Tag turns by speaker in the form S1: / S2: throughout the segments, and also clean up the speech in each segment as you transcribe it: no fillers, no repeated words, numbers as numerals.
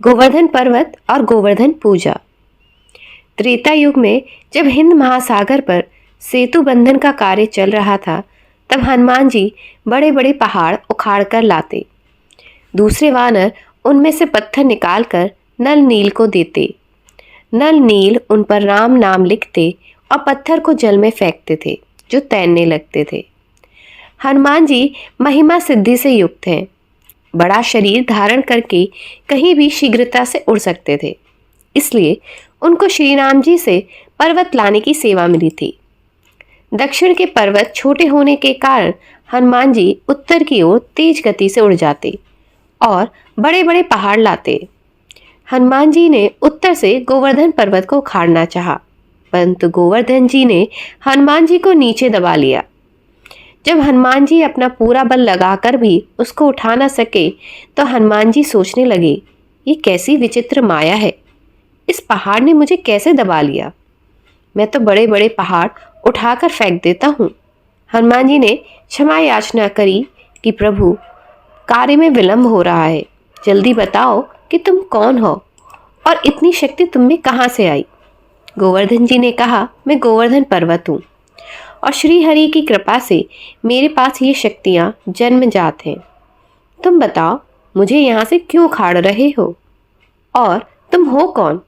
S1: गोवर्धन पर्वत और गोवर्धन पूजा। त्रेता युग में जब हिंद महासागर पर सेतु बंधन का कार्य चल रहा था, तब हनुमान जी बड़े बड़े पहाड़ उखाड़ कर लाते। दूसरे वानर उनमें से पत्थर निकालकर नल नील को देते। नल नील उन पर राम नाम लिखते और पत्थर को जल में फेंकते थे, जो तैरने लगते थे। हनुमान जी महिमा सिद्धि से युक्त हैं। बड़ा शरीर धारण करके कहीं भी शीघ्रता से उड़ सकते थे, इसलिए उनको श्री राम जी से पर्वत लाने की सेवा मिली थी। दक्षिण के पर्वत छोटे होने के कारण हनुमान जी उत्तर की ओर तेज गति से उड़ जाते और बड़े बड़े पहाड़ लाते। हनुमान जी ने उत्तर से गोवर्धन पर्वत को उखाड़ना चाहा, परंतु गोवर्धन जी ने हनुमान जी को नीचे दबा लिया। जब हनुमान जी अपना पूरा बल लगाकर भी उसको उठा न सके, तो हनुमान जी सोचने लगे, ये कैसी विचित्र माया है, इस पहाड़ ने मुझे कैसे दबा लिया। मैं तो बड़े बड़े पहाड़ उठाकर फेंक देता हूँ। हनुमान जी ने क्षमा याचना करी कि प्रभु, कार्य में विलंब हो रहा है, जल्दी बताओ कि तुम कौन हो और इतनी शक्ति तुम में कहाँ से आई। गोवर्धन जी ने कहा, मैं गोवर्धन पर्वत हूँ और श्री हरि की कृपा से मेरे पास ये शक्तियाँ जन्मजात हैं। तुम बताओ, मुझे यहाँ से क्यों खाड़ रहे हो और तुम हो कौन।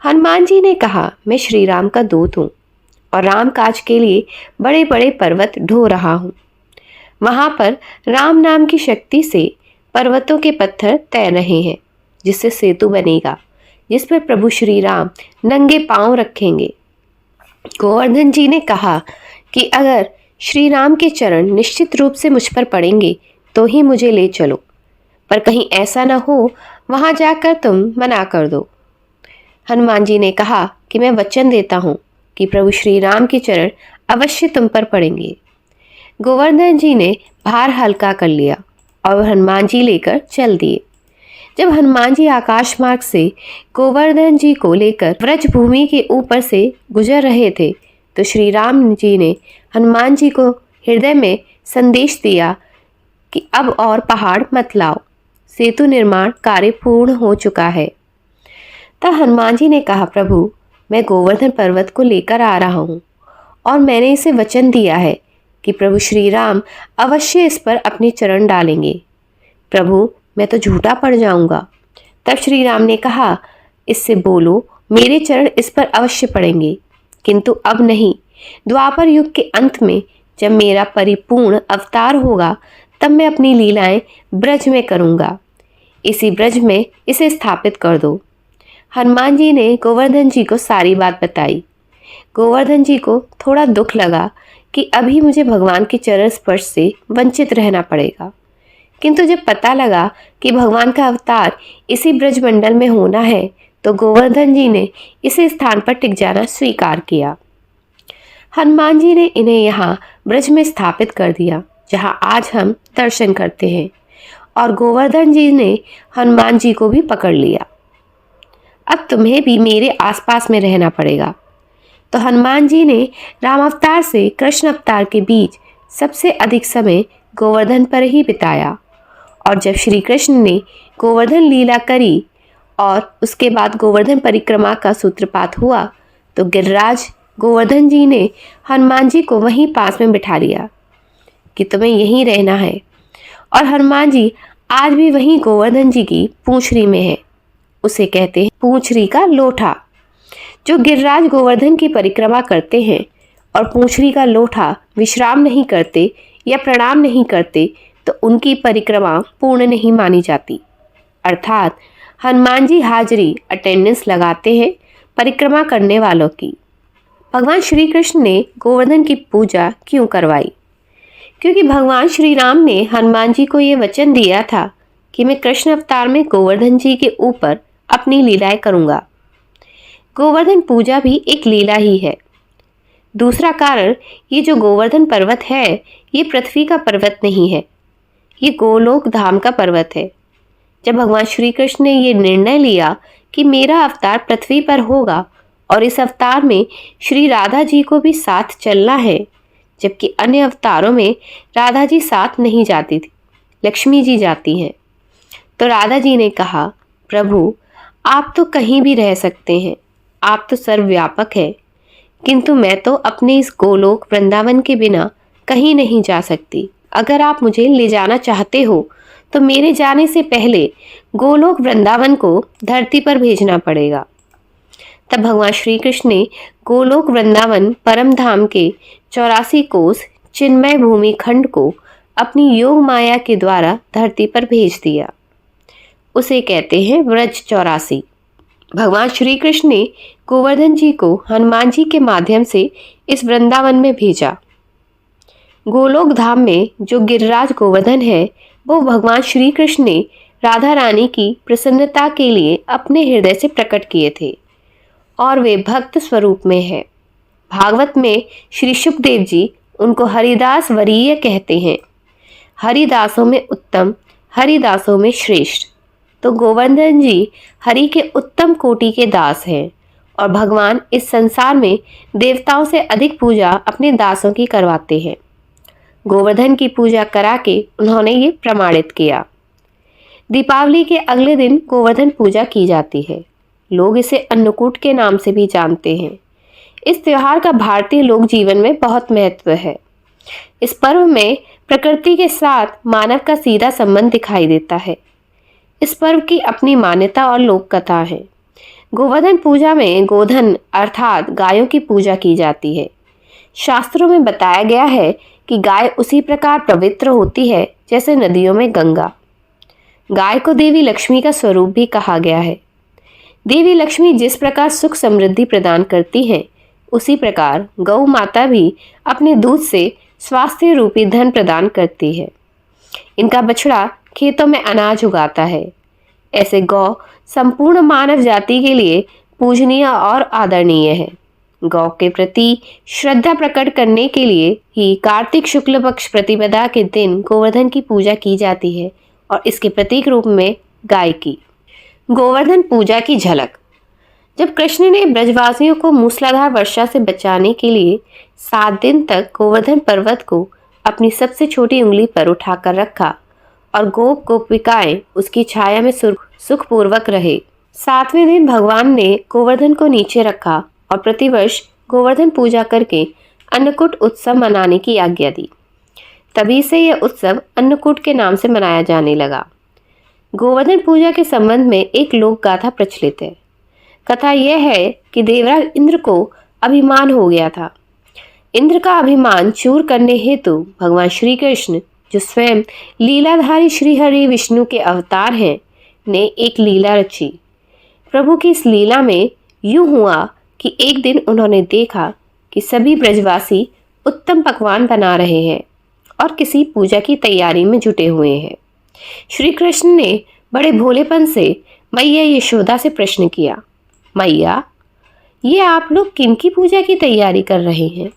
S1: हनुमान जी ने कहा, मैं श्री राम का दूत हूँ और राम काज के लिए बड़े बड़े पर्वत ढो रहा हूँ। वहाँ पर राम नाम की शक्ति से पर्वतों के पत्थर तैर रहे हैं, जिससे सेतु बनेगा, जिस पर प्रभु श्री राम नंगे पांव रखेंगे। गोवर्धन जी ने कहा कि अगर श्री राम के चरण निश्चित रूप से मुझ पर पड़ेंगे तो ही मुझे ले चलो, पर कहीं ऐसा ना हो वहां जाकर तुम मना कर दो। हनुमान जी ने कहा कि मैं वचन देता हूँ कि प्रभु श्री राम के चरण अवश्य तुम पर पड़ेंगे। गोवर्धन जी ने भार हल्का कर लिया और हनुमान जी लेकर चल दिए। जब हनुमान जी आकाश मार्ग से गोवर्धन जी को लेकर व्रज भूमि के ऊपर से गुजर रहे थे, तो श्री राम जी ने हनुमान जी को हृदय में संदेश दिया कि अब और पहाड़ मत लाओ, सेतु निर्माण कार्य पूर्ण हो चुका है। तब हनुमान जी ने कहा, प्रभु, मैं गोवर्धन पर्वत को लेकर आ रहा हूँ और मैंने इसे वचन दिया है कि प्रभु श्री राम अवश्य इस पर अपने चरण डालेंगे। प्रभु, मैं तो झूठा पड़ जाऊंगा। तब श्री राम ने कहा, इससे बोलो, मेरे चरण इस पर अवश्य पड़ेंगे, किंतु अब नहीं। द्वापर युग के अंत में जब मेरा परिपूर्ण अवतार होगा, तब मैं अपनी लीलाएं ब्रज में करूंगा। इसी ब्रज में इसे स्थापित कर दो। हनुमान जी ने गोवर्धन जी को सारी बात बताई। गोवर्धन जी को थोड़ा दुख लगा कि अभी मुझे भगवान के चरण स्पर्श से वंचित रहना पड़ेगा, किंतु जब पता लगा कि भगवान का अवतार इसी ब्रजमंडल में होना है, तो गोवर्धन जी ने इसी स्थान पर टिक जाना स्वीकार किया। हनुमान जी ने इन्हें यहाँ ब्रज में स्थापित कर दिया, जहाँ आज हम दर्शन करते हैं, और गोवर्धन जी ने हनुमान जी को भी पकड़ लिया। अब तुम्हें भी मेरे आसपास में रहना पड़ेगा। तो हनुमान जी ने राम अवतार से कृष्ण अवतार के बीच सबसे अधिक समय गोवर्धन पर ही बिताया, और जब श्री कृष्ण ने गोवर्धन लीला करी और उसके बाद गोवर्धन परिक्रमा का सूत्रपात हुआ, तो गिरिराज गोवर्धन जी ने हनुमान जी को वहीं पास में बिठा लिया कि तुम्हें यहीं रहना है। और हनुमान जी आज भी वहीं गोवर्धन जी की पूंछरी में है। उसे कहते हैं पूंछरी का लोठा। जो गिरिराज गोवर्धन की परिक्रमा करते हैं और पूंछरी का लोठा विश्राम नहीं करते या प्रणाम नहीं करते, तो उनकी परिक्रमा पूर्ण नहीं मानी जाती। अर्थात हनुमान जी हाजिरी अटेंडेंस लगाते हैं परिक्रमा करने वालों की। भगवान श्री कृष्ण ने गोवर्धन की पूजा क्यों करवाई? क्योंकि भगवान श्री राम ने हनुमान जी को ये वचन दिया था कि मैं कृष्ण अवतार में गोवर्धन जी के ऊपर अपनी लीलाएं करूंगा। गोवर्धन पूजा भी एक लीला ही है। दूसरा कारण, ये जो गोवर्धन पर्वत है, ये पृथ्वी का पर्वत नहीं है, ये गोलोक धाम का पर्वत है। जब भगवान श्री कृष्ण ने ये निर्णय लिया कि मेरा अवतार पृथ्वी पर होगा और इस अवतार में श्री राधा जी को भी साथ चलना है, जबकि अन्य अवतारों में राधा जी साथ नहीं जाती थी, लक्ष्मी जी जाती हैं, तो राधा जी ने कहा, प्रभु, आप तो कहीं भी रह सकते हैं, आप तो सर्वव्यापक है, किंतु मैं तो अपने इस गोलोक वृंदावन के बिना कहीं नहीं जा सकती। अगर आप मुझे ले जाना चाहते हो तो मेरे जाने से पहले गोलोक वृंदावन को धरती पर भेजना पड़ेगा। तब भगवान श्री कृष्ण ने गोलोक वृंदावन परम धाम के 84 कोस चिन्मय भूमि खंड को अपनी योग माया के द्वारा धरती पर भेज दिया। उसे कहते हैं व्रज 84। भगवान श्री कृष्ण ने गोवर्धन जी को हनुमान जी के माध्यम से इस वृंदावन में भेजा। गोलोक धाम में जो गिरिराज गोवर्धन है, वो भगवान श्री कृष्ण ने राधा रानी की प्रसन्नता के लिए अपने हृदय से प्रकट किए थे और वे भक्त स्वरूप में है। भागवत में श्री शुकदेव जी उनको हरिदास वरीय कहते हैं। हरिदासों में उत्तम, हरिदासों में श्रेष्ठ। तो गोवर्धन जी हरि के उत्तम कोटि के दास हैं और भगवान इस संसार में देवताओं से अधिक पूजा अपने दासों की करवाते हैं। गोवर्धन की पूजा करा के उन्होंने ये प्रमाणित किया। दीपावली के अगले दिन गोवर्धन पूजा की जाती है। लोग इसे अन्नकूट के नाम से भी जानते हैं। इस त्योहार का भारतीय लोक जीवन में बहुत महत्व है। इस पर्व में प्रकृति के साथ मानव का सीधा संबंध दिखाई देता है। इस पर्व की अपनी मान्यता और लोक कथा है। गोवर्धन पूजा में गोधन अर्थात गायों की पूजा की जाती है। शास्त्रों में बताया गया है कि गाय उसी प्रकार पवित्र होती है जैसे नदियों में गंगा। गाय को देवी लक्ष्मी का स्वरूप भी कहा गया है। देवी लक्ष्मी जिस प्रकार सुख समृद्धि प्रदान करती हैं, उसी प्रकार गौ माता भी अपने दूध से स्वास्थ्य रूपी धन प्रदान करती है। इनका बछड़ा खेतों में अनाज उगाता है। ऐसे गौ संपूर्ण मानव जाति के लिए पूजनीय और आदरणीय है। गौ के प्रति श्रद्धा प्रकट करने के लिए ही कार्तिक शुक्ल पक्ष प्रतिपदा के दिन गोवर्धन की पूजा की जाती है और इसके प्रतीक रूप में गाय की। गोवर्धन पूजा की झलक। जब कृष्ण ने ब्रजवासियों को मूसलाधार वर्षा से बचाने के लिए 7 दिन तक गोवर्धन पर्वत को अपनी सबसे छोटी उंगली पर उठाकर रखा और गोप गोपिकाएं उसकी छाया में सुखपूर्वक रहे। 7वें दिन भगवान ने गोवर्धन को नीचे रखा और प्रतिवर्ष गोवर्धन पूजा करके अन्नकूट उत्सव मनाने की आज्ञा दी। तभी से यह उत्सव अन्नकूट के नाम से मनाया जाने लगा। गोवर्धन पूजा के संबंध में एक लोक गाथा प्रचलित है। कथा यह है कि देवराज इंद्र को अभिमान हो गया था। इंद्र का अभिमान चूर करने हेतु भगवान श्री कृष्ण, जो स्वयं लीलाधारी श्री हरि विष्णु के अवतार हैं, ने एक लीला रची। प्रभु की इस लीला में यूं हुआ कि एक दिन उन्होंने देखा कि सभी ब्रजवासी उत्तम पकवान बना रहे हैं और किसी पूजा की तैयारी में जुटे हुए हैं। श्री कृष्ण ने बड़े भोलेपन से मैया यशोदा से प्रश्न किया, मैया, ये आप लोग किनकी पूजा की तैयारी कर रहे हैं?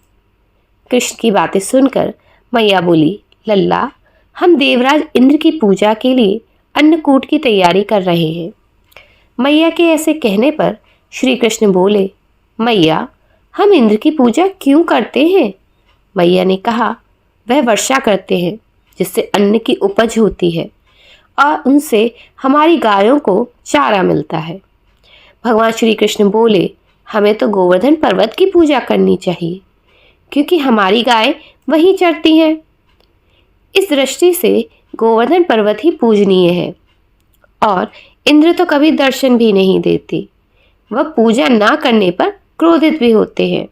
S1: कृष्ण की बातें सुनकर मैया बोली, लल्ला, हम देवराज इंद्र की पूजा के लिए अन्नकूट की तैयारी कर रहे हैं। मैया के ऐसे कहने पर श्री कृष्ण बोले, मैया, हम इंद्र की पूजा क्यों करते हैं? मैया ने कहा, वह वर्षा करते हैं जिससे अन्न की उपज होती है और उनसे हमारी गायों को चारा मिलता है। भगवान श्री कृष्ण बोले, हमें तो गोवर्धन पर्वत की पूजा करनी चाहिए क्योंकि हमारी गाय वहीं चरती हैं। इस दृष्टि से गोवर्धन पर्वत ही पूजनीय है और इंद्र तो कभी दर्शन भी नहीं देते। वह पूजा ना करने पर क्रोधित भी होते हैं।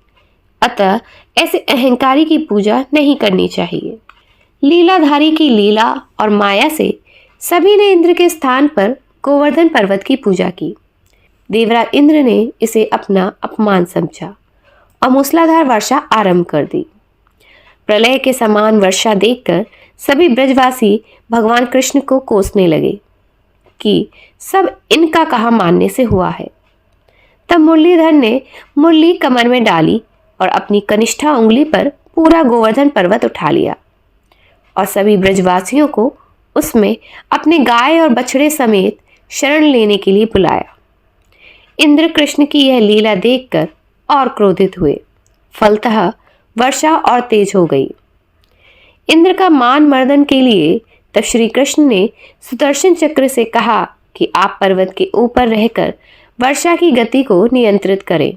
S1: अतः ऐसे अहंकारी की पूजा नहीं करनी चाहिए। लीलाधारी की लीला और माया से सभी ने इंद्र के स्थान पर गोवर्धन पर्वत की पूजा की। देवराज इंद्र ने इसे अपना अपमान समझा और मूसलाधार वर्षा आरंभ कर दी। प्रलय के समान वर्षा देखकर सभी ब्रजवासी भगवान कृष्ण को कोसने लगे कि सब इनका कहा मानने से हुआ है। तब मुरलीधर ने मुरली कमर में डाली और अपनी कनिष्ठा उंगली पर पूरा गोवर्धन पर्वत उठा लिया और सभी ब्रजवासियों को उसमें अपने गाय और बछड़े समेत शरण लेने के लिए बुलाया। इंद्र कृष्ण की यह लीला देखकर और क्रोधित हुए। फलतः वर्षा और तेज हो गई। इंद्र का मान मर्दन के लिए तब श्री कृष्ण ने सुदर्शन चक्र से कहा कि आप पर्वत के ऊपर रहकर वर्षा की गति को नियंत्रित करें।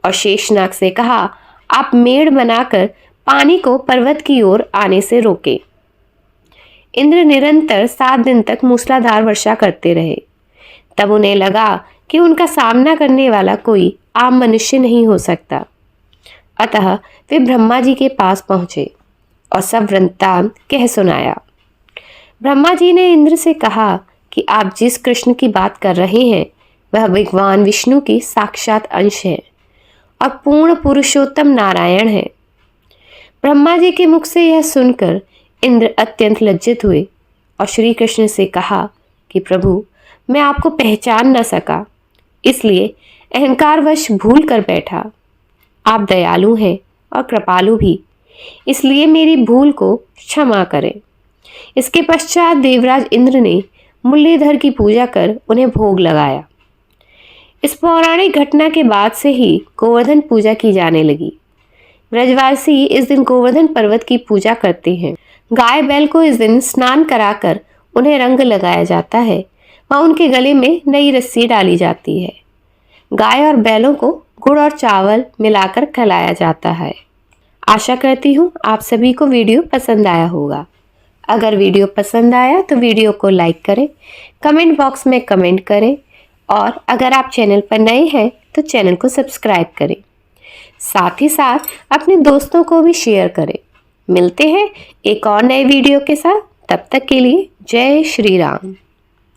S1: और शेषनाग से कहा, आप मेड़ बनाकर पानी को पर्वत की ओर आने से रोकें। इंद्र निरंतर 7 दिन तक मूसलाधार वर्षा करते रहे। तब उन्हें लगा कि उनका सामना करने वाला कोई आम मनुष्य नहीं हो सकता। अतः वे ब्रह्मा जी के पास पहुंचे और सब वृत्तांत कह सुनाया। ब्रह्मा जी ने इंद्र से कहा कि आप जिस कृष्ण की बात कर रहे हैं वह भगवान विष्णु की साक्षात अंश है और पूर्ण पुरुषोत्तम नारायण है। ब्रह्मा जी के मुख से यह सुनकर इंद्र अत्यंत लज्जित हुए और श्री कृष्ण से कहा कि प्रभु, मैं आपको पहचान न सका, इसलिए अहंकारवश भूल कर बैठा। आप दयालु हैं और कृपालु भी, इसलिए मेरी भूल को क्षमा करें। इसके पश्चात देवराज इंद्र ने मुरलीधर की पूजा कर उन्हें भोग लगाया। इस पौराणिक घटना के बाद से ही गोवर्धन पूजा की जाने लगी। ब्रजवासी इस दिन गोवर्धन पर्वत की पूजा करते हैं। गाय बैल को इस दिन स्नान कराकर उन्हें रंग लगाया जाता है व उनके गले में नई रस्सी डाली जाती है। गाय और बैलों को गुड़ और चावल मिलाकर खिलाया जाता है। आशा करती हूँ आप सभी को वीडियो पसंद आया होगा। अगर वीडियो पसंद आया तो वीडियो को लाइक करें, कमेंट बॉक्स में कमेंट करें और अगर आप चैनल पर नए हैं तो चैनल को सब्सक्राइब करें। साथ ही साथ अपने दोस्तों को भी शेयर करें। मिलते हैं एक और नए वीडियो के साथ, तब तक के लिए जय श्री राम।